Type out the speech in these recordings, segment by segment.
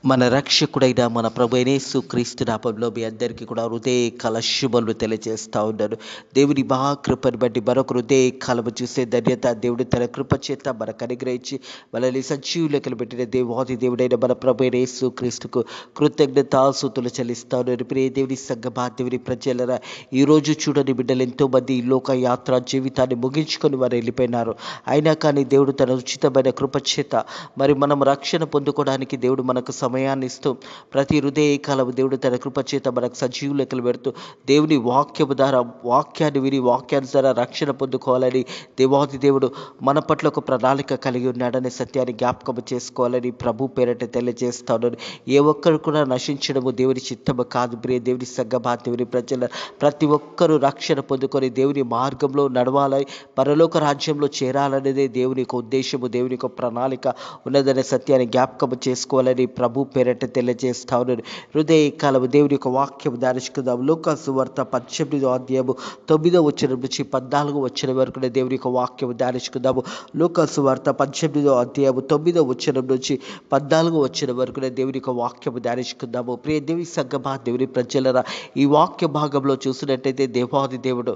మన రక్షకుడైన మన ప్రభు అయిన యేసుక్రీస్తు నామములో మీ అందరికీ కూడా హృదయకాల శుభములు తెలియజేస్తా ఉన్నాను. దేవుని మహాకృపను బట్టి మరొక హృదయకాలము చూసే ధన్యత దేవుడు తన కృప చేత మనకు అనుగ్రహించి మనల్ని సజీవులకలు పెట్టిన దేవాది దేవుడైన మన ప్రభు అయిన యేసుక్రీస్తుకు కృతజ్ఞతాస్తుతులు చెల్లిస్తా ఉన్నాను. ప్రియ దేవుని సంగమా, దేవుని ప్రజలరా, ఈరోజు చూడని బిడ్డలు ఎంతోమంది ఈ లోక యాత్ర జీవితాన్ని ముగించుకొని వారు వెళ్ళిపోయినారు. అయినా కానీ దేవుడు తన ఉచితమైన కృప చేత మరి మనం రక్షణ పొందుకోవడానికి దేవుడు మనకు సమయాన్ని ఇస్తూ ప్రతి హృదయకాలము దేవుడు తన కృప చేత మనకు సజీవ లెక్కలు పెడుతూ దేవుని వాక్యము ద్వారా వాక్యాన్ని విని వాక్యానుసార రక్షణ పొందుకోవాలని దేవాది దేవుడు మన పట్ల ఒక ప్రణాళిక కలిగి ఉన్నాడనే సత్యాన్ని జ్ఞాపకం చేసుకోవాలని ప్రభు పేరట తెలియజేస్తా ఉన్నాను. ఏ ఒక్కరు కూడా నశించడము దేవుని చిత్తము కాదు. ప్రియ దేవుని సంగమా, దేవుని ప్రజల ప్రతి ఒక్కరూ రక్షణ పొందుకొని దేవుని మార్గంలో నడవాలి, పరలోక రాజ్యంలో చేరాలనేదే దేవుని యొక్క ఉద్దేశము, దేవుని యొక్క ప్రణాళిక ఉన్నదనే సత్యాన్ని జ్ఞాపకం చేసుకోవాలని ప్రభు పేరట తెలియజేస్తా ఉన్నాను. హృదయకాలము దేవుని యొక్క వాక్యం ధ్యానించుకుందాం. లూకాసు సువార్త 18వ అధ్యాయము 9వ వచనం నుంచి 14వ వచనం వరకు దేవుని యొక్క వాక్యం ధ్యానించుకుందాము. లూకాసు సువార్త 18వ అధ్యాయము 9వ వచనం నుంచి 14వ వచనం వరకు దేవుని యొక్క వాక్యం ధ్యానించుకుందాము. ప్రియ దేవుని సంగమా, దేవుని ప్రజలరా, ఈ వాక్య భాగంలో చూసినట్టయితే దేవాది దేవుడు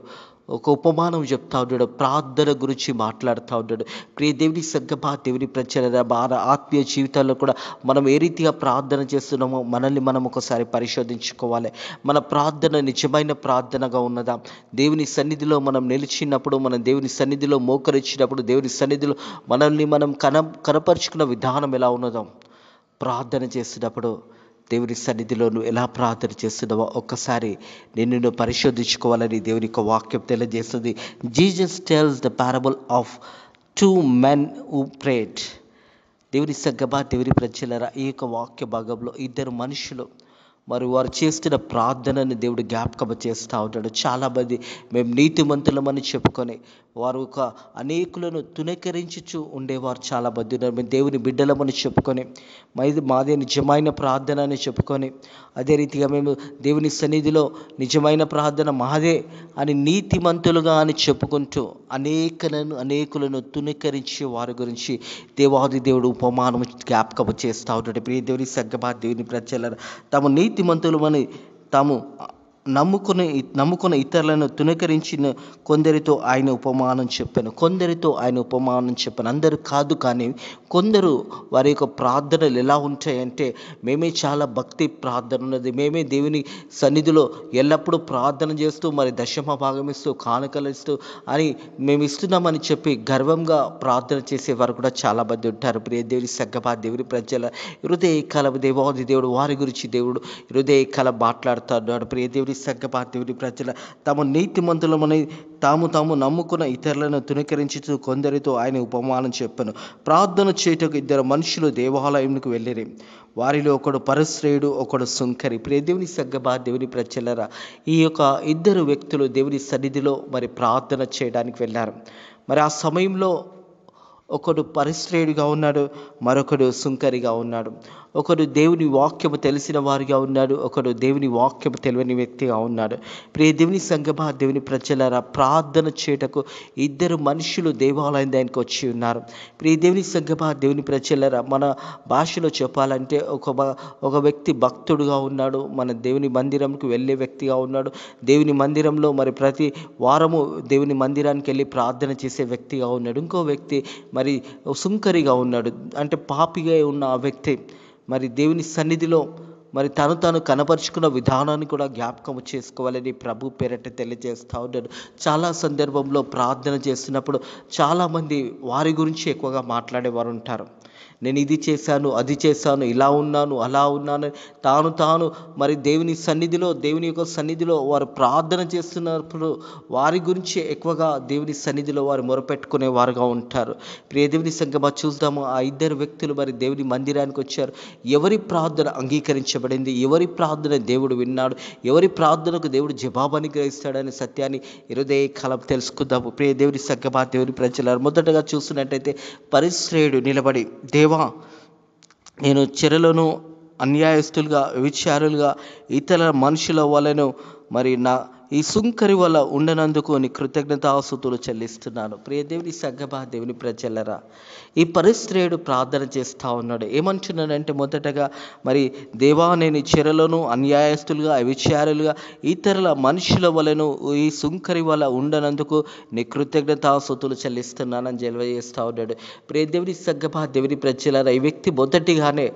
ఒక ఉపమానం చెప్తా ఉన్నాడు, ప్రార్థన గురించి మాట్లాడుతూ ఉన్నాడు. ప్రియ దేవుని సంగమా, దేవుని ప్రజలరా, మన ఆత్మీయ జీవితాల్లో కూడా మనం ఏ రీతిగా ప్రార్థన చేస్తున్నామో మనల్ని మనం ఒకసారి పరిశోధించుకోవాలి. మన ప్రార్థన నిజమైన ప్రార్థనగా ఉన్నదా? దేవుని సన్నిధిలో మనం నిలిచినప్పుడు, మనం దేవుని సన్నిధిలో మోకరించినప్పుడు, దేవుని సన్నిధిలో మనల్ని మనం కనపరుచుకున్న విధానం ఎలా ఉన్నదో, ప్రార్థన చేసినప్పుడు దేవుని సన్నిధిలో నువ్వు ఎలా ప్రార్థన చేస్తున్నావో ఒక్కసారి నిన్ను పరిశోధించుకోవాలని దేవుని యొక్క వాక్యం తెలియజేస్తుంది. Jesus tells the parable of 2 men who prayed. దేవుని సంగమా, దేవుని ప్రజలరా, ఈ యొక్క వాక్య భాగంలో ఇద్దరు మనుషులు మరి వారు చేస్తున్న ప్రార్థనని దేవుడు జ్ఞాపకం చేస్తూ ఉంటాడు. చాలామంది మేము నీతిమంతులమని చెప్పుకొని వారు ఒక అనేకులను తునకరించుచు ఉండేవారు చాలామంది ఉన్నారు. మేము దేవుని బిడ్డలమని చెప్పుకొని మాదే నిజమైన ప్రార్థన అని చెప్పుకొని, అదే రీతిగా మేము దేవుని సన్నిధిలో నిజమైన ప్రార్థన మాదే అని నీతిమంతులుగా అని చెప్పుకుంటూ అనేకులను తునకరించే వారి గురించి దేవాది దేవుడు ఉపమానం జ్ఞాపకం చేస్తూ ఉంటాడు. ప్రియ దేవుని సంగమా, దేవుని ప్రజలను తాము నీతిమంతులమని తాము నమ్ముకున్న ఇతరులను తునకరించిన కొందరితో ఆయన ఉపమానం చెప్పాను. అందరూ కాదు, కానీ కొందరు వారి యొక్క ప్రార్థనలు ఎలా ఉంటాయంటే, మేమే చాలా భక్తి ప్రార్థన ఉన్నది, మేమే దేవుని సన్నిధిలో ఎల్లప్పుడూ ప్రార్థన చేస్తూ మరి దశమ భాగం ఇస్తూ కానుకలు ఇస్తూ అని మేము ఇస్తున్నామని చెప్పి గర్వంగా ప్రార్థన చేసేవారు కూడా చాలా మంది ఉంటారు. ప్రియ దేవుని సంగమా, దేవుని ప్రజల హృదయకాలం దేవాది దేవుడు వారి గురించి దేవుడు హృదయకాలం మాట్లాడుతున్నాడు. ప్రియ దేవుని సంగమా, దేవుని ప్రజల తాము నీతిమంతులమని తాము నమ్ముకున్న ఇతరులను తునకరించుతూ కొందరితో ఆయన ఉపమానం చెప్పాను. ప్రార్థన చేయుటకు ఇద్దరు మనుషులు దేవాలయంకు వెళ్ళిరి. వారిలో ఒకడు పరిశ్రయుడు, ఒకడు సుంకరి. ప్రియ దేవుని సంగమా, దేవుని ప్రజలరా, ఈ యొక్క ఇద్దరు వ్యక్తులు దేవుని సన్నిధిలో మరి ప్రార్థన చేయడానికి వెళ్ళారు. మరి ఆ సమయంలో ఒకడు పరిశ్రయుడిగా ఉన్నాడు, మరొకడు సుంకరిగా ఉన్నాడు. ఒకడు దేవుని వాక్యము తెలిసిన వారిగా ఉన్నాడు, ఒకడు దేవుని వాక్యము తెలియని వ్యక్తిగా ఉన్నాడు. ప్రియ దేవుని సంగమా, దేవుని ప్రజలారా, ప్రార్థన చేయటకు ఇద్దరు మనుషులు దేవాలయం దానికి వచ్చి ఉన్నారు. ప్రియ దేవుని సంగమా, దేవుని ప్రజలారా, మన భాషలో చెప్పాలంటే ఒక వ్యక్తి భక్తుడుగా ఉన్నాడు, మన దేవుని మందిరంకు వెళ్ళే వ్యక్తిగా ఉన్నాడు, దేవుని మందిరంలో మరి ప్రతి వారము దేవుని మందిరానికి వెళ్ళి ప్రార్థన చేసే వ్యక్తిగా ఉన్నాడు. ఇంకో వ్యక్తి మరి సుంకరిగా ఉన్నాడు, అంటే పాపిగా ఉన్న ఆ వ్యక్తి మరి దేవుని సన్నిధిలో మరి తాను కనపరుచుకున్న విధానాన్ని కూడా జ్ఞాపకం చేసుకోవాలని ప్రభు పేరట తెలియజేస్తూ ఉన్నాడు. చాలా సందర్భంలో ప్రార్థన చేస్తున్నప్పుడు చాలామంది వారి గురించి ఎక్కువగా మాట్లాడేవారు ఉంటారు. నేను ఇది చేశాను, అది చేశాను, ఇలా ఉన్నాను, అలా ఉన్నాను, తాను మరి దేవుని యొక్క సన్నిధిలో వారు ప్రార్థన చేస్తున్నప్పుడు వారి గురించి ఎక్కువగా దేవుని సన్నిధిలో వారు మొరపెట్టుకునే వారుగా ఉంటారు. ప్రియ దేవుని సంగమా, చూద్దాము. ఆ ఇద్దరు వ్యక్తులు మరి దేవుని మందిరానికి వచ్చారు. ఎవరి ప్రార్థన అంగీకరించబడింది, ఎవరి ప్రార్థన దేవుడు విన్నాడు, ఎవరి ప్రార్థనకు దేవుడు జవాబు అనుగ్రహిస్తాడనే సత్యాన్ని హృదయ కాలం తెలుసుకుందాము. ప్రియ దేవుని సంగమా, దేవుని ప్రజలారా, మొదటగా చూస్తున్నట్టయితే పరిశ్రయుడు నిలబడి, దేవా, నేను చెరలోను అన్యాయస్తులుగా వ్యభిచారులుగా ఇతర మనుషుల వలన మరి ఈ సుంకరి వల్ల ఉండనందుకు నీ కృతజ్ఞతాస్తుతులు చెల్లిస్తున్నాను. ప్రియ దేవుని సంగమా, దేవుని ప్రజలరా, ఈ పరిస్త్రీయుడు ప్రార్థన చేస్తూ ఉన్నాడు. ఏమంటున్నాడంటే, మొదటగా మరి దేవా, నేను ఈ చెరలోను అన్యాయస్తులుగా, అవిచారులుగా, ఇతరుల మనుషుల వలెను ఈ సుంకరి వల్ల ఉండనందుకు నీ కృతజ్ఞతాస్తుతులు చెల్లిస్తున్నానని తెలియజేస్తూ ఉన్నాడు. ప్రియ దేవుని సంగమా, దేవుని ప్రజలరా, ఈ వ్యక్తి మొదటిగానే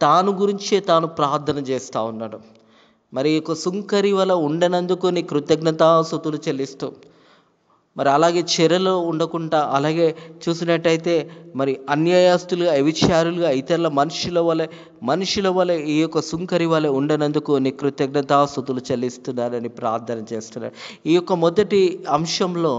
తాను గురించే తాను ప్రార్థన చేస్తూ ఉన్నాడు. మరి ఒక సుంకరి వల్ల ఉండనందుకు నీ కృతజ్ఞతాస్తుతులు చెల్లిస్తూ, మరి అలాగే చెరలో ఉండకుండా, అలాగే చూసినట్టయితే మరి అన్యాయస్తులుగా, వ్యభిచారులుగా, ఇతరుల మనుషుల వలె ఈ యొక్క సుంకరి వలె ఉండనందుకు నీ కృతజ్ఞతాస్తుతులు చెల్లిస్తున్నానని ప్రార్థన చేస్తున్నాడు. ఈ యొక్క మొదటి అంశంలో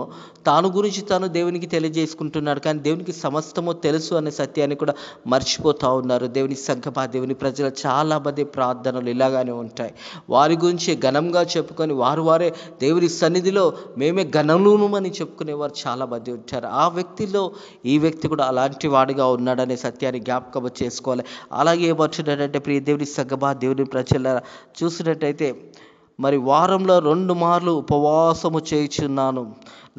తాను గురించి తాను దేవునికి తెలియజేసుకుంటున్నాడు, కానీ దేవునికి సమస్తము తెలుసు అనే సత్యాన్ని కూడా మర్చిపోతూ ఉన్నారు. దేవుని సంఘమా, దేవుని ప్రజలు చాలామంది ప్రార్థనలు ఇలాగానే ఉంటాయి. వారి గురించి ఘనంగా చెప్పుకొని వారే దేవుని సన్నిధిలో మేమే ఘనముమని చెప్పుకునేవారు చాలామంది ఉంటారు. ఆ వ్యక్తిలో ఈ వ్యక్తి కూడా అలాంటి వాడిగా ఉన్నాడనే సత్యాన్ని జ్ఞాపకం చేసుకోవాలి. అలాగే ఏమవుతుందంటే, ప్రియ దేవుని సంఘమా, దేవుని ప్రజల చూసినట్టయితే మరి వారంలో 2 మార్లు ఉపవాసము చేయుచున్నాను,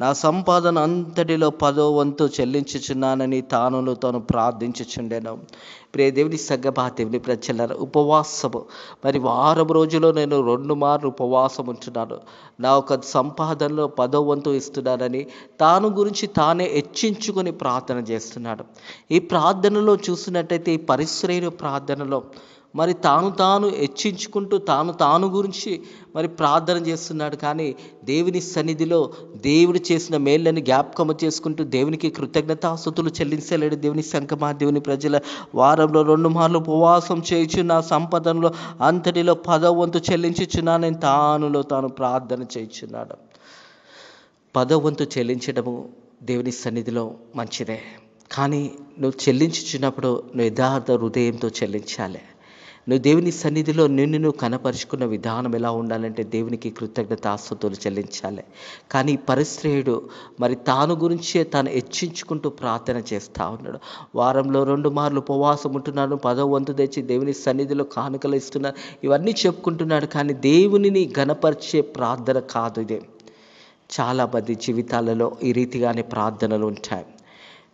నా సంపాదన అంతటిలో 10వ వంతు చెల్లించుచున్నానని తాను ప్రార్థించుచుండెను. ప్రియ దేవుని సంఘమా, దేవుని ప్రజలారా, ఉపవాసము మరి వారం రోజుల్లో నేను 2 మార్లు ఉపవాసం ఉంటున్నాను, నా ఒక సంపాదనలో 10వ వంతు ఇస్తున్నానని తాను గురించి తానే హెచ్చించుకొని ప్రార్థన చేస్తున్నాడు. ఈ ప్రార్థనలో చూసినట్టయితే, ఈ పరిశ్రమ ప్రార్థనలో మరి తాను హెచ్చించుకుంటూ తాను గురించి మరి ప్రార్థన చేస్తున్నాడు. కానీ దేవుని సన్నిధిలో దేవుడు చేసిన మేళ్ళని జ్ఞాపకం చేసుకుంటూ దేవునికి కృతజ్ఞతాస్తుతులు చెల్లించలేడు. దేవుని సంఘమా, దేవుని ప్రజల, వారంలో 2 మార్లు ఉపవాసం చేయుచు నా సంపదనలో అంతటిలో 10వ వంతు చెల్లించుచున్నానని తాను ప్రార్థన చేయుచున్నాడు. 10వ వంతు చెల్లించడము దేవుని సన్నిధిలో మంచిదే, కానీ నువ్వు చెల్లించుచున్నప్పుడు నువ్వు యథార్థ హృదయంతో చెల్లించాలి. నువ్వు దేవుని సన్నిధిలో నిన్ను కనపరుచుకున్న విధానం ఎలా ఉండాలంటే, దేవునికి కృతజ్ఞతాస్తుతులు చెల్లించాలి. కానీ పరిశ్రయుడు మరి తాను గురించే తాను హెచ్చించుకుంటూ ప్రార్థన చేస్తూ ఉన్నాడు. వారంలో 2 మార్లు ఉపవాసం ఉంటున్నాను, 10వ వంతు తెచ్చి దేవుని సన్నిధిలో కానుకలు ఇస్తున్నాను, ఇవన్నీ చెప్పుకుంటున్నాడు. కానీ దేవునిని ఘనపరిచే ప్రార్థన కాదు ఇదే. చాలామంది జీవితాలలో ఈ రీతిగానే ప్రార్థనలు ఉంటాయి.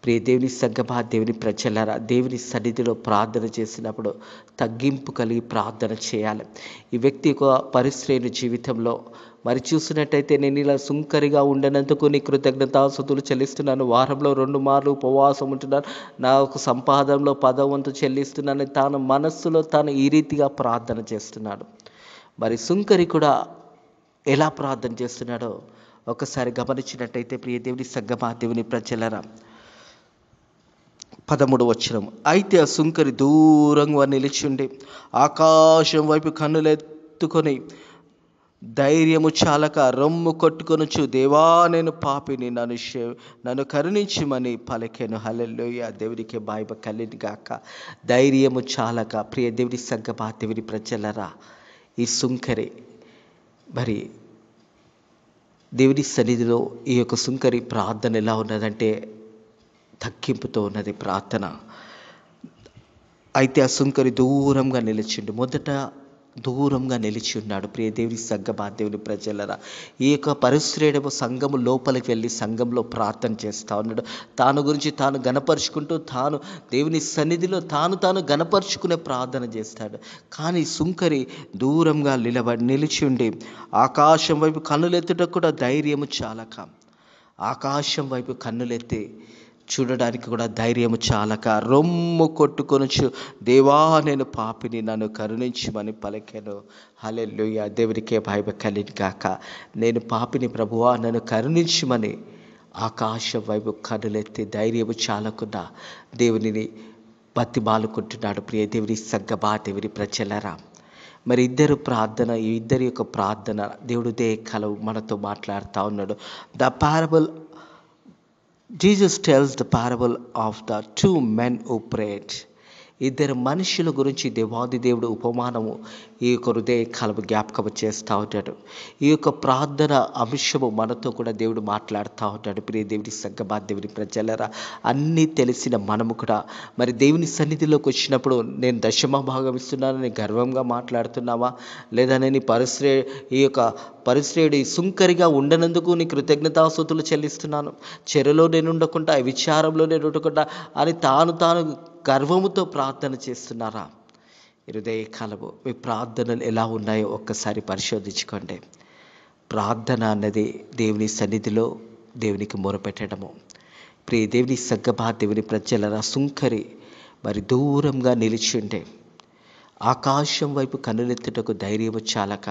ప్రియ దేవుని సంఘమా, దేవుని ప్రజలారా, దేవుని సన్నిధిలో ప్రార్థన చేసినప్పుడు తగ్గింపు కలిగి ప్రార్థన చేయాలి. ఈ వ్యక్తి ఒక పరిశ్రమ జీవితంలో మరి చూసినట్టయితే, నేను ఇలా సుంకరిగా ఉండనందుకు నీ కృతజ్ఞతాస్తుతులు చెల్లిస్తున్నాను, వారంలో 2 మార్లు ఉపవాసం ఉంటున్నాను, నా ఒక సంపాదనలో 10వ వంతు చెల్లిస్తున్నాను తాను మనస్సులో తాను ఈ రీతిగా ప్రార్థన చేస్తున్నాడు. మరి సుంకరి కూడా ఎలా ప్రార్థన చేస్తున్నాడో ఒకసారి గమనించినట్టయితే, ప్రియ దేవుని సంఘమా, దేవుని ప్రజలారా, 13వ వచనం, అయితే ఆ సుంకరి దూరంగా నిలిచిండి ఆకాశం వైపు కన్నులెత్తుకొని ధైర్యము చాలక రొమ్ము కొట్టుకొనుచు, దేవా, నేను పాపిని, నన్ను కరుణించుమని పలికెను. హల్లెలూయా, దేవునికి మహిమ కలుగును గాక. ధైర్యము చాలక, ప్రియ దేవుని సంఘమా, దేవుని ప్రజలరా, ఈ సుంకరి మరి దేవుని సన్నిధిలో ఈ యొక్క సుంకరి ప్రార్థన ఎలా ఉన్నదంటే, తగ్గింపుతో ఉన్నది ప్రార్థన. అయితే ఆ సుంకరి దూరంగా నిలిచిండు. మొదట దూరంగా నిలిచి ఉన్నాడు. ప్రియ దేవుని సంఘమా, దేవుని ప్రజలరా, ఈ యొక్క పరిశ్రమ సంఘము లోపలికి వెళ్ళి సంఘంలో ప్రార్థన చేస్తూ ఉన్నాడు. తాను గురించి తాను గణపరుచుకుంటూ తాను దేవుని సన్నిధిలో తాను గణపరుచుకునే ప్రార్థన చేస్తాడు. కానీ సుంకరి దూరంగా నిలిచి ఉండి ఆకాశం వైపు కన్నులెత్తుటకు కూడా ధైర్యము చాలక, ఆకాశం వైపు కన్నులెత్తి చూడడానికి కూడా ధైర్యము చాలక రొమ్ము కొట్టుకొనుచు, దేవా, నేను పాపిని, నన్ను కరుణించుమని పలికెను. హల్లెలూయా, దేవునికే మహిమ కలుగును గాక. నేను పాపిని ప్రభువా, నన్ను కరుణించుమని ఆకాశం వైపు కన్నులెత్తి ధైర్యము చాలకుండా దేవునిని బతిమాలుకుంటున్నాడు. ప్రియ దేవుని సంఘమా, దేవుని ప్రజలరా, మరి ఈ ఇద్దరి యొక్క ప్రార్థన దేవుడిదే కలవు మనతో మాట్లాడుతూ ఉన్నాడు. Jesus tells the parable of the 2 men who prayed. ఇద్దరు మనుషుల గురించి దేవాది దేవుడు ఉపమానము ఈ యొక్క హృదయ కలము జ్ఞాపకం చేస్తూ ఉంటాడు. ఈ యొక్క ప్రార్థన అంశము మనతో కూడా దేవుడు మాట్లాడుతూ ఉంటాడు. ప్రియ దేవుడి సంగమా, దేవుని ప్రజలరా, అన్నీ తెలిసిన మనము కూడా మరి దేవుని సన్నిధిలోకి వచ్చినప్పుడు నేను దశమ భాగం ఇస్తున్నానని గర్వంగా మాట్లాడుతున్నావా, లేదా నేను ఈ యొక్క పరిశ్రేయుడు సుంకరిగా ఉండనందుకు నీ కృతజ్ఞతాస్తుతులు చెల్లిస్తున్నాను, చెరలో నేను ఉండకుండా, విచారంలో నేను ఉండకుండా అని తాను గర్వముతో ప్రార్థన చేస్తున్నారా? హృదయ కాలము మీ ప్రార్థనలు ఎలా ఉన్నాయో ఒక్కసారి పరిశోధించుకోండి. ప్రార్థన అన్నది దేవుని సన్నిధిలో దేవునికి మొరపెట్టడము. ప్రియ దేవుని సగ్గమా, దేవుని ప్రజలరా, సుంకరి మరి దూరంగా నిలిచి ఉంటే ఆకాశం వైపు కన్నులెత్తుటకు ధైర్యము చాలక,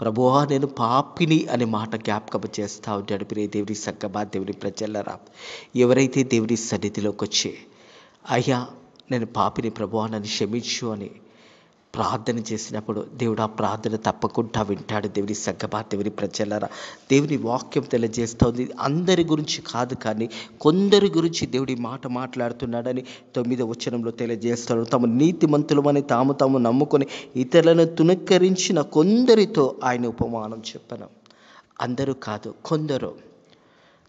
ప్రభువా నేను పాపిని అనే మాట జ్ఞాపకం చేస్తూ ఉంటాడు. ప్రియ దేవుని సగ్గమా, దేవుని ప్రజలరా, ఎవరైతే దేవుని సన్నిధిలోకి వచ్చి అయ్యా నేను పాపిని ప్రభువా నన్ను క్షమించు అని ప్రార్థన చేసినప్పుడు దేవుడు ఆ ప్రార్థన తప్పకుండా వింటాడు. దేవుని సగ్గమా, దేవుని ప్రజలరా, దేవుని వాక్యం తెలియజేస్తుంది. అందరి గురించి కాదు, కానీ కొందరి గురించి దేవుడి మాట మాట్లాడుతున్నాడని 9వ వచనంలో తెలియజేస్తాడు. తమ నీతిమంతులమని తాము నమ్ముకొని ఇతరులను తునక్కరించిన కొందరితో ఆయన ఉపమానం చెప్పను. అందరూ కాదు, కొందరు.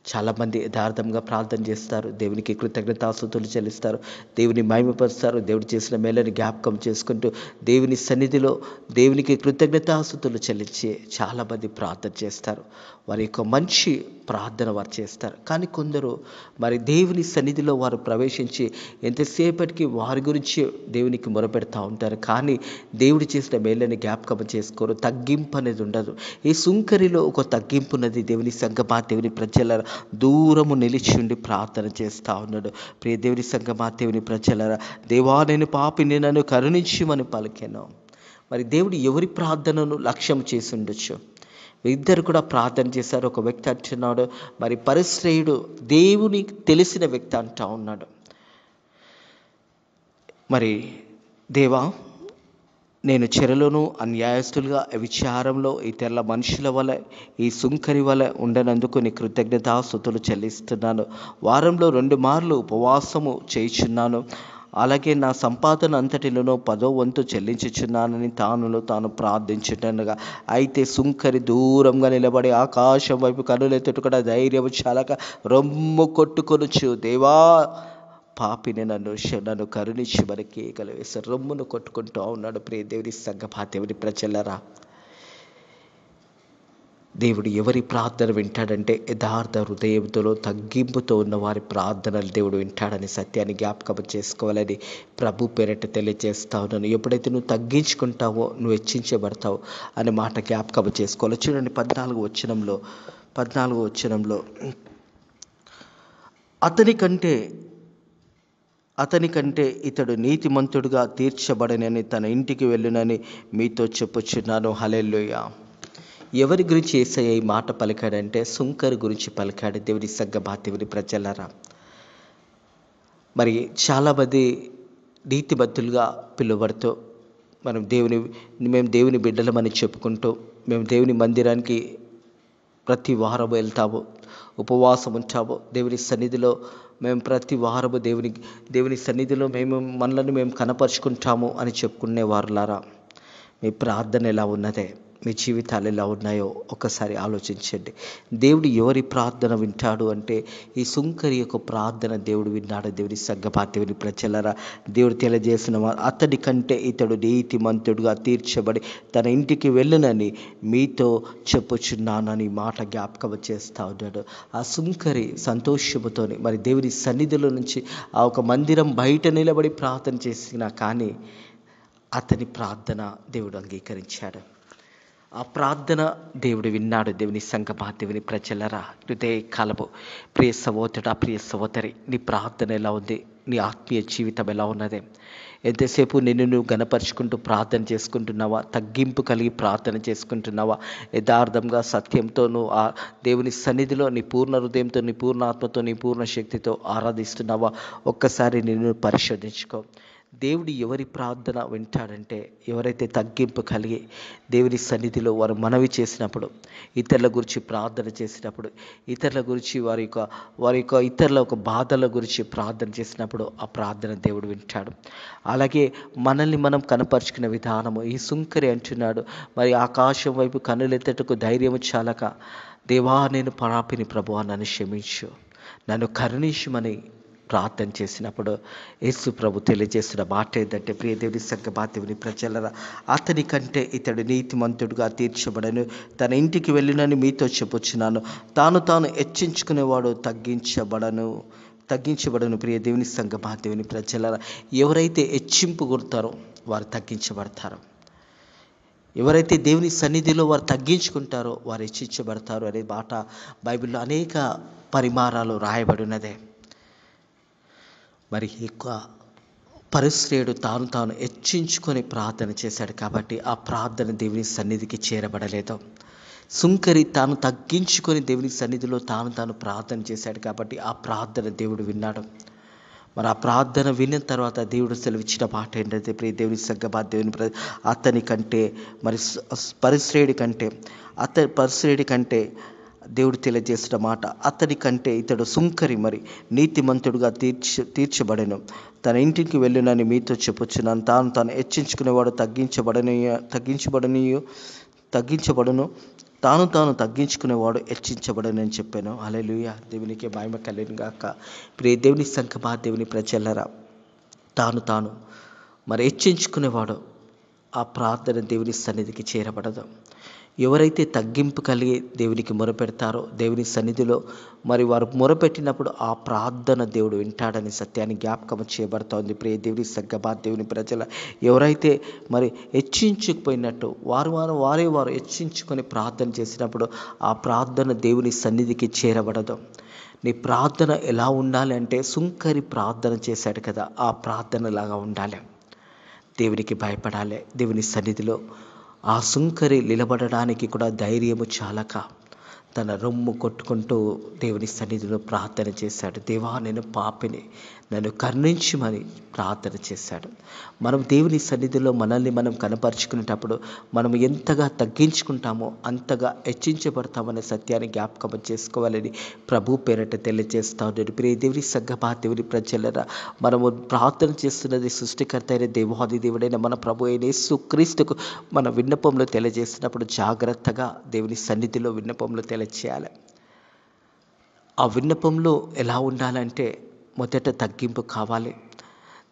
చాలామంది యథార్థంగా ప్రార్థన చేస్తారు, దేవునికి కృతజ్ఞతాస్తుతులు చెల్లిస్తారు, దేవుని మహిమపరుస్తారు, దేవుడు చేసిన మేలని జ్ఞాపకం చేసుకుంటూ దేవుని సన్నిధిలో దేవునికి కృతజ్ఞతాస్తుతులు చెల్లించి చాలామంది ప్రార్థన చేస్తారు. వారి యొక్క మంచి ప్రార్థన వారు చేస్తారు. కానీ కొందరు మరి దేవుని సన్నిధిలో వారు ప్రవేశించి ఎంతసేపటికి వారి గురించి దేవునికి మొరపెడతా ఉంటారు, కానీ దేవుడు చేసిన మేలని జ్ఞాపకం చేసుకోరు. తగ్గింపు అనేది ఉండదు. ఈ సుంకరిలో ఒక తగ్గింపు ఉన్నది. దేవుని సంగమా, దేవుని ప్రజల దూరము నిలిచి ఉండి ప్రార్థన చేస్తూ ఉన్నాడు. ప్రియ దేవుని సంగమా, దేవుని ప్రజలరా, దేవా నేను పాపిని నన్ను కరుణించమని పలికాను. మరి దేవుడు ఎవరి ప్రార్థనను లక్ష్యం చేసి ఉండొచ్చు? ఇద్దరు కూడా ప్రార్థన చేశారు. ఒక వ్యక్తి అంటున్నాడు, మరి పరిశ్రయుడు దేవుని తెలిసిన వ్యక్తి అంటా ఉన్నాడు, మరి దేవా నేను చెరలోను అన్యాయస్తులుగా విచారంలో ఇతరుల మనుషుల వల్ల ఈ సుంకరి వల్ల ఉండనందుకు నీ కృతజ్ఞతాస్తుతులు చెల్లిస్తున్నాను. వారంలో 2 మార్లు ఉపవాసము చేయుచున్నాను. అలాగే నా సంపాదన అంతటిలోనూ 10వ వంతు చెల్లించుచున్నానని తాను ప్రార్థించుటనగా, అయితే సుంకరి దూరంగా నిలబడి ఆకాశం వైపు కన్నులెత్తుట ధైర్యము చాలక రొమ్ము కొట్టుకొనుచు, దేవా పాపిని నన్ను కరుణించి మరి కేకలు వేసి రొమ్మును కొట్టుకుంటూ ఉన్నాడు. ప్రియ దేవుని సంగమా, దేవుని ప్రజలరా, దేవుడు ఎవరి ప్రార్థన వింటాడంటే యథార్థ హృదయంతో తగ్గింపుతో ఉన్న వారి ప్రార్థనలు దేవుడు వింటాడని సత్యాన్ని జ్ఞాపకం చేసుకోవాలని ప్రభు పేరట తెలియజేస్తా ఉన్నాను. ఎప్పుడైతే నువ్వు తగ్గించుకుంటావో నువ్వు హెచ్చించబడతావు అనే మాట జ్ఞాపకం చేసుకోవాలి. చూడండి 14వ వచనంలో అతనికంటే ఇతడు నీతిమంతుడుగా తీర్చబడనని తన ఇంటికి వెళ్ళునని మీతో చెప్పుచున్నాను. హల్లెలూయా. ఎవరి గురించి యేసయ్య ఈ మాట పలికాడంటే సుంకరి గురించి పలికాడు. దేవుని సంగమా, దేవుని ప్రజలరా, మరి చాలామంది నీతిమంతులుగా పిలువబడుతూ మేము దేవుని బిడ్డలమని చెప్పుకుంటూ మేము దేవుని మందిరానికి ప్రతి వారం వెళ్తాము, ఉపవాసం ఉంటాము, దేవుని సన్నిధిలో మేము ప్రతి వారము దేవుని సన్నిధిలో మనల్ని మేము కనపరుచుకుంటాము అని చెప్పుకునే వారులారా, మీ ప్రార్థన ఎలా ఉన్నదే, మీ జీవితాలు ఎలా ఉన్నాయో ఒక్కసారి ఆలోచించండి. దేవుడు ఎవరి ప్రార్థన వింటాడు అంటే ఈ సుంకరి యొక్క ప్రార్థన దేవుడు విన్నాడు. దేవుని సంగమా, దేవుని ప్రజలరా, దేవుడు తెలియజేసిన అతడి కంటే ఇతడు నీతిమంతుడుగా తీర్చబడి తన ఇంటికి వెళ్ళునని మీతో చెప్పుచున్నానని మాట జ్ఞాపకం చేస్తూ ఉన్నాడు. ఆ సుంకరి సంతోషముతోని మరి దేవుని సన్నిధిలో నుంచి ఆ ఒక మందిరం బయట నిలబడి ప్రార్థన చేసినా కానీ అతని ప్రార్థన దేవుడు అంగీకరించాడు. ఆ ప్రార్థన దేవుడు విన్నాడు. దేవుని సంగమా, దేవుని ప్రజలరా, హృదయ కాలము ప్రియ సహోదరుడా, ప్రియ సహోదరి, నీ ప్రార్థన ఎలా ఉంది? నీ ఆత్మీయ జీవితం ఎలా ఉన్నది? ఎంతసేపు నిన్ను నువ్వు గణపరుచుకుంటూ ప్రార్థన చేసుకుంటున్నావా? తగ్గింపు కలిగి ప్రార్థన చేసుకుంటున్నావా? యథార్థంగా సత్యంతో నువ్వు ఆ దేవుని సన్నిధిలో నీ పూర్ణ హృదయంతో, నీ పూర్ణ ఆత్మతో, నీ పూర్ణ శక్తితో ఆరాధిస్తున్నావా? ఒక్కసారి నిన్ను పరిశోధించుకో. దేవుడు ఎవరి ప్రార్థన వింటాడంటే ఎవరైతే తగ్గింపు కలిగి దేవుని సన్నిధిలో వారు మనవి చేసినప్పుడు, ఇతరుల గురించి ప్రార్థన చేసినప్పుడు, ఇతరుల గురించి వారి యొక్క ఇతరుల ఒక బాధల గురించి ప్రార్థన చేసినప్పుడు ఆ ప్రార్థన దేవుడు వింటాడు. అలాగే మనల్ని మనం కనపరుచుకునే విధానము, ఈ సుంకరి అంటున్నాడు, మరి ఆకాశం వైపు కన్నులెత్తటకు ధైర్యము చాలక, దేవా నేను పాపిని ప్రభువా నన్ను క్షమించు, నన్ను కరుణించుమని ప్రార్థన చేసినప్పుడు యేసు ప్రభు తెలియజేస్తున్న మాట ఏంటంటే, ప్రియ దేవుని సంగమా దేవుని ప్రజలరా, అతని కంటే ఇతడు నీతిమంతుడుగా తీర్చబడను, తన ఇంటికి వెళ్ళినని మీతో చెప్పుచున్నాను, తాను హెచ్చించుకునేవాడు తగ్గించబడను. ప్రియ దేవుని సంగమా దేవుని ప్రజలరా, ఎవరైతే హెచ్చింపు కొడతారో వారు తగ్గించబడతారు. ఎవరైతే దేవుని సన్నిధిలో వారు తగ్గించుకుంటారో వారు హెచ్చించబడతారు అనే మాట బైబిల్లో అనేక పరిమాణాలు రాయబడినదే. మరి ఎక్కువ పరిశ్రేయుడు తాను హెచ్చించుకొని ప్రార్థన చేశాడు కాబట్టి ఆ ప్రార్థన దేవుని సన్నిధికి చేరబడలేదు. సుంకరి తాను తగ్గించుకొని దేవుని సన్నిధిలో తాను ప్రార్థన చేశాడు కాబట్టి ఆ ప్రార్థన దేవుడు విన్నాడు. మరి ఆ ప్రార్థన విన్న తర్వాత దేవుడు సెలవిచ్చిన మాట ఏంటంటే, ప్రియ దేవుని సంగమా దేవుని అతని కంటే మరి పరిశ్రేయుడి కంటే దేవుడు తెలియజేసిన మాట, అతని కంటే ఇతడు సుంకరి మరి నీతిమంతుడుగా తీర్చబడెను, తన ఇంటికి వెళ్ళునని మీతో చెప్పుచున్నాను, తాను హెచ్చించుకునేవాడు తగ్గించబడును, తాను తగ్గించుకునేవాడు హెచ్చించబడను అని చెప్పాను. హల్లెలూయా, దేవునికి మహిమ కలుగును గాక. ప్రియ దేవుని సంగమా దేవుని ప్రజలరా, తాను మరి హెచ్చించుకునేవాడు ఆ ప్రార్థన దేవుని సన్నిధికి చేరబడదు. ఎవరైతే తగ్గింపు కలిగి దేవునికి మొరపెడతారో దేవుని సన్నిధిలో మరి వారు మొరపెట్టినప్పుడు ఆ ప్రార్థన దేవుడు వింటాడని సత్యాన్ని జ్ఞాపకం చేయబడుతోంది. ప్రియ దేవుని సంగమా దేవుని ప్రజల, ఎవరైతే మరి హెచ్చించుకుపోయినట్టు వారు హెచ్చించుకొని ప్రార్థన చేసినప్పుడు ఆ ప్రార్థన దేవుని సన్నిధికి చేరబడదు. నీ ప్రార్థన ఎలా ఉండాలి అంటే, సుంకరి ప్రార్థన చేశాడు కదా, ఆ ప్రార్థనలాగా ఉండాలి. దేవునికి భయపడాలి. దేవుని సన్నిధిలో ఆ సుంకరి నిలబడడానికి కూడా ధైర్యము చాలక తన రొమ్ము కొట్టుకుంటూ దేవుని సన్నిధిలో ప్రార్థన చేశాడు. దేవా నేను పాపిని, నన్ను కరుణించమని ప్రార్థన చేశాడు. మనం దేవుని సన్నిధిలో మనల్ని మనం కనపరుచుకునేటప్పుడు మనం ఎంతగా తగ్గించుకుంటామో అంతగా హెచ్చించబడతామనే సత్యాన్ని జ్ఞాపకం చేసుకోవాలని ప్రభు పేరట తెలియజేస్తా ఉన్నాడు. ప్రియ దేవుని సంగమా దేవుని ప్రజలరా, మనము ప్రార్థన చేస్తున్నది సృష్టికర్త అయిన దేవాది దేవుడైన మన ప్రభు అయిన యేసుక్రీస్తుకు మన విన్నపంలో తెలియజేసినప్పుడు జాగ్రత్తగా దేవుని సన్నిధిలో విన్నపంలో తెలియజేయాలి. ఆ విన్నపంలో ఎలా ఉండాలంటే, మొదట తగ్గింపు కావాలి.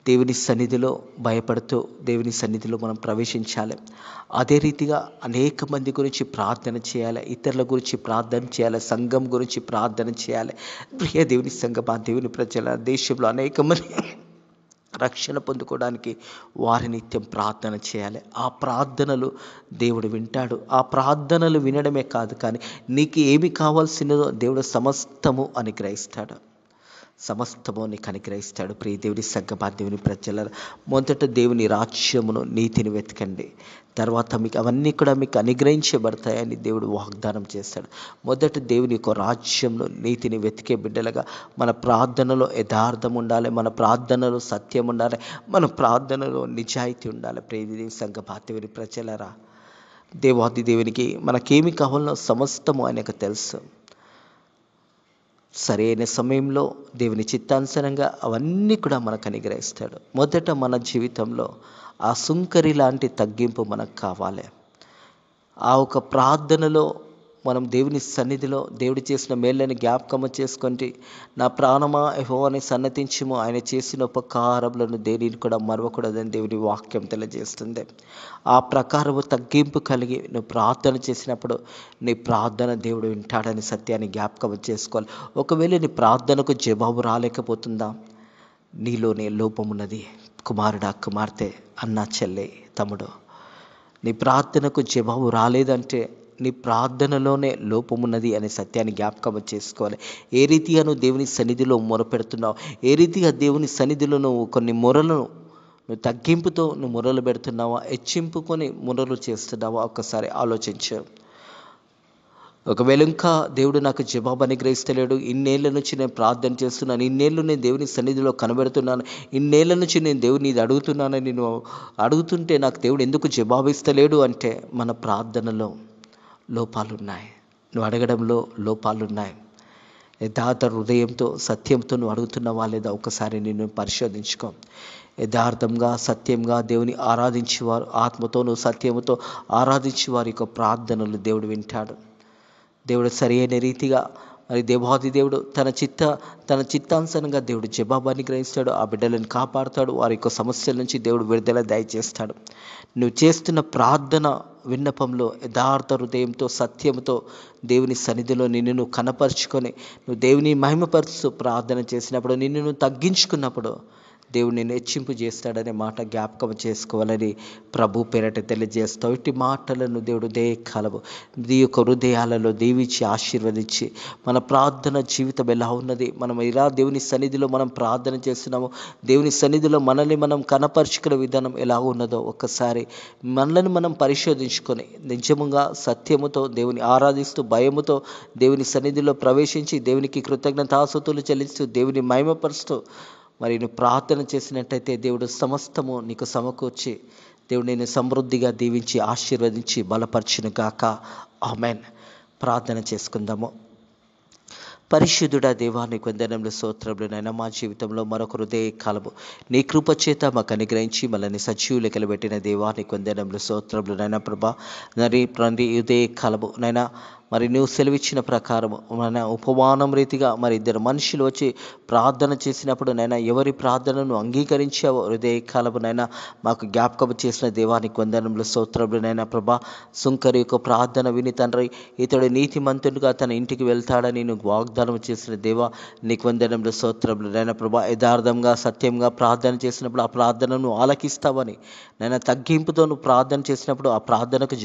దేవుని సన్నిధిలో భయపడుతూ దేవుని సన్నిధిలో మనం ప్రవేశించాలి. అదే రీతిగా అనేక మంది గురించి ప్రార్థన చేయాలి, ఇతరుల గురించి ప్రార్థన చేయాలి, సంఘం గురించి ప్రార్థన చేయాలి. ప్రియ దేవుని సంఘమా దేవుని ప్రజల, దేశంలో అనేక మంది రక్షణ పొందుకోవడానికి వారి నిత్యం ప్రార్థన చేయాలి. ఆ ప్రార్థనలు దేవుడు వింటాడు. ఆ ప్రార్థనలు వినడమే కాదు, కానీ నీకు ఏమి కావాల్సినదో దేవుడు సమస్తము నీకు అనుగ్రహిస్తాడు. ప్రియ దేవుని సంగమా దేవుని ప్రజల, మొదట దేవుని రాజ్యమును నీతిని వెతకండి, తర్వాత మీకు అవన్నీ కూడా మీకు అనుగ్రహించబడతాయని దేవుడు వాగ్దానం చేస్తాడు. మొదట దేవుని యొక్క రాజ్యంలో నీతిని వెతికే బిడ్డలుగా మన ప్రార్థనలో యథార్థం ఉండాలి, మన ప్రార్థనలో సత్యం ఉండాలి, మన ప్రార్థనలో నిజాయితీ ఉండాలి. ప్రియ దేవుని సంగమా దేవుని ప్రజలరా, దేవాది దేవునికి మనకేమి కావాలనో సమస్తము ఆయనకు తెలుసు. సరైన సమయంలో దేవుని చిత్తానుసారంగా అవన్నీ కూడా మనకు అనుగ్రహిస్తాడు. మొదట మన జీవితంలో ఆ సుంకరి లాంటి తగ్గింపు మనకు కావాలి. ఆ ఒక ప్రార్థనలో మనం దేవుని సన్నిధిలో దేవుడు చేసిన మేళ్ళని జ్ఞాపకము చేసుకొని, నా ప్రాణమా యెహోవాని సన్నతించుము, ఆయన చేసిన ఉపకారములను దేనిని కూడా మరవకూడదని దేవుని వాక్యం తెలియజేస్తుంది. ఆ ప్రకారము తగ్గింపు కలిగి నువ్వు ప్రార్థన చేసినప్పుడు నీ ప్రార్థన దేవుడు వింటాడని సత్యాన్ని జ్ఞాపకం చేసుకోవాలి. ఒకవేళ నీ ప్రార్థనకు జవాబు రాలేకపోతుందా, నీలోనే లోపమున్నది. కుమారుడా, కుమార్తె, అన్న, చెల్లె, తమ్ముడు, నీ ప్రార్థనకు జవాబు రాలేదంటే నీ ప్రార్థనలోనే లోపమున్నది అనే సత్యాన్ని జ్ఞాపకం చేసుకోవాలి. ఏ రీతిగా నువ్వు దేవుని సన్నిధిలో మొరపెడుతున్నావు, ఏ రీతిగా దేవుని సన్నిధిలో నువ్వు కొన్ని మొరలను నువ్వు తగ్గింపుతో నువ్వు మొరలు పెడుతున్నావా, హెచ్చింపుకొని మొరలు చేస్తున్నావా, ఒక్కసారి ఆలోచించు. ఒకవేళ ఇంకా దేవుడు నాకు జవాబు అనుగ్రహిస్తలేడు, ఇన్నేళ్ల నుంచి నేను ప్రార్థన చేస్తున్నాను, ఇన్నేళ్ళు నేను దేవుని సన్నిధిలో కనబెడుతున్నాను, ఇన్నేళ్ల నుంచి నేను దేవుని ఇది అడుగుతున్నానని నేను అడుగుతుంటే నాకు దేవుడు ఎందుకు జవాబు ఇస్తలేడు అంటే మన ప్రార్థనలో లోపాలున్నాయి, నువ్వు అడగడంలో లోపాలున్నాయి. యథార్థ హృదయంతో సత్యంతో నువ్వు అడుగుతున్నావా లేదా ఒకసారి నిన్ను పరిశోధించుకో. యథార్థంగా సత్యంగా దేవుని ఆరాధించేవారు, ఆత్మతోనూ సత్యముతో ఆరాధించేవారి యొక్క ప్రార్థనలు దేవుడు వింటాడు. దేవుడు సరైన రీతిగా మరి దేవాది దేవుడు తన చిత్తానుసారంగా దేవుడు జవాబు అనుగ్రహిస్తాడు. ఆ బిడ్డలను కాపాడుతాడు. వారి యొక్క సమస్యల నుంచి దేవుడు విడుదల దయచేస్తాడు. నువ్వు చేస్తున్న ప్రార్థన విన్నపంలో యథార్థ హృదయంతో సత్యంతో దేవుని సన్నిధిలో నిన్ను నువ్వు కనపరుచుకొని నువ్వు దేవుని మహిమపరుస్తూ ప్రార్థన చేసినప్పుడు, నిన్ను నువ్వు తగ్గించుకున్నప్పుడు దేవుడు నిన్ను హెచ్చింపు చేస్తాడనే మాట జ్ఞాపకం చేసుకోవాలని ప్రభు పేరట తెలియజేస్తావు. ఇట్టి మాటలను దేవుడు కలవు ఈ యొక్క హృదయాలలో దీవించి ఆశీర్వదించి, మన ప్రార్థన జీవితం ఎలా ఉన్నది, మనం ఇలా దేవుని సన్నిధిలో మనం ప్రార్థన చేస్తున్నాము, దేవుని సన్నిధిలో మనల్ని మనం కనపరుచుకునే విధానం ఎలా ఉన్నదో ఒక్కసారి మనల్ని మనం పరిశోధించుకొని నిజముగా సత్యముతో దేవుని ఆరాధిస్తూ భయముతో దేవుని సన్నిధిలో ప్రవేశించి దేవునికి కృతజ్ఞతాస్తుతులు చెల్లిస్తూ దేవుని మహిమపరుస్తూ మరి నువ్వు ప్రార్థన చేసినట్టయితే దేవుడు సమస్తము నీకు సమకూర్చి దేవుడు నేను సమృద్ధిగా దీవించి ఆశీర్వదించి బలపరచును గాక. ఆమెన్. ప్రార్థన చేసుకుందాము. పరిశుద్ధుడా దేవా, నీ వందనములు స్తోత్రములు నైనా. మా జీవితంలో మరొక హృదయ కాలము నీ కృప చేత మాకు అనుగ్రహించి మనల్ని సజీవు లెక్కలు పెట్టిన దేవా, నీ వందనములు స్తోత్రములు నైనా. ప్రభా తండ్రి హృదయ కాలము నైనా మరి నువ్వు సెలవిచ్చిన ప్రకారము మన ఉపమానం రీతిగా మరి ఇద్దరు మనుషులు వచ్చి ప్రార్థన చేసినప్పుడు నైనా ఎవరి ప్రార్థనను అంగీకరించావో హృదయ కాలము నైనా మాకు జ్ఞాపకం చేసిన దేవానికి వందనములు స్తోత్రములు నైనా. ప్రభా సుంకరి యొక్క ప్రార్థన విని తండ్రి ఇతడు నీతిమంతునిగా తన ఇంటికి వెళ్తాడని నువ్వు వాగ్దానం చేసిన దేవా నీకు వందనములు స్తోత్రములు నైనా. ప్రభా యథార్థంగా సత్యంగా ప్రార్థన చేసినప్పుడు ఆ ప్రార్థనను ఆలకిస్తావని నైనా, తగ్గింపుతో నువ్వు ప్రార్థన చేసినప్పుడు ఆ ప్రార్థనకు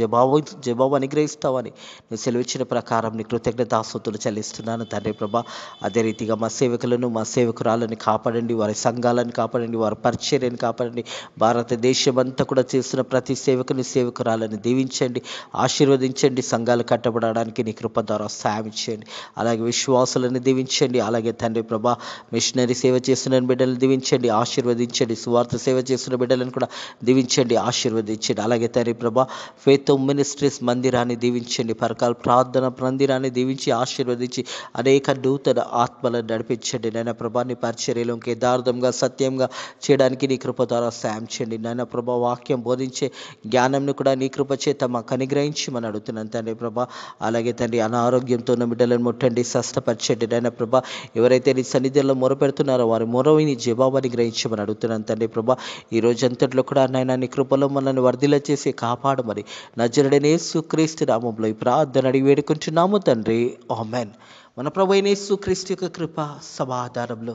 జవాబు అనుగ్రహిస్తావని నువ్వు సెలవిచ్చిన ప్రకారం నీ కృతజ్ఞతాస్తుతులు చెల్లిస్తున్నాను తండ్రి. ప్రభా అదే రీతిగా మా సేవకులను మా సేవకురాలను కాపాడండి, వారి సంఘాలను కాపాడండి, వారి పరిచర్యను కాపాడండి. భారతదేశం అంతా కూడా చేస్తున్న ప్రతి సేవకుని సేవకురాలను దీవించండి, ఆశీర్వదించండి. సంఘాలు కట్టబడడానికి నీ కృప ద్వారా సాయం ఇచ్చేయండి. అలాగే విశ్వాసులను దీవించండి. అలాగే తండ్రి ప్రభా మిషనరీ సేవ చేస్తున్న బిడ్డలను దీవించండి, ఆశీర్వదించండి. సువార్త సేవ చేస్తున్న బిడ్డలను కూడా దీవించండి, ఆశీర్వదించండి. అలాగే తండ్రి ప్రభా ఫేత్ మినిస్ట్రీస్ మందిరాన్ని దీవించండి, పరకాల ప్రార్థన మందిరాన్ని దీవించి ఆశీర్వదించి అనేక నూతన ఆత్మలను నడిపించండి. నాయన ప్రభా నీ పరిచర్యలో యథార్థంగా సత్యంగా చేయడానికి నీ కృప ద్వారా సాయం చేయండి. నాయన ప్రభా వాక్యం బోధించే జ్ఞానంను కూడా నీ కృప చేత మాకు అనుగ్రహించి మనం అడుగుతున్నాను తండ్రి ప్రభా. అలాగే తండ్రి అనారోగ్యంతో ఉన్న బిడ్డలను ముట్టండి, స్వస్థపరచండి. నాయన ప్రభా ఎవరైతే నీ సన్నిధిలో మొరపెడుతున్నారో వారి మొరవిని జవాబుని గ్రహించమని అడుగుతున్నాను తండ్రి ప్రభా. ఈ రోజంతట్లో కూడా నాయన నీ కృపలో మనల్ని వర్ధిల్ల చేసి కాపాడమని నజరుడైన యేసుక్రీస్తు నామములో ఈ ప్రార్థన అడిగి వేడుకుంటున్నాము తండ్రి. ఆమెన్. మన ప్రభు అయిన యేసుక్రీస్తు యొక్క కృప సమాధానంలో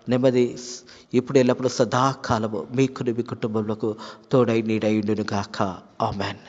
నెమ్మది ఇప్పుడు ఎల్లప్పుడూ సదాకాలము మీకు మీ కుటుంబంలో తోడై నీడై ఉండును గాక. ఆమెన్.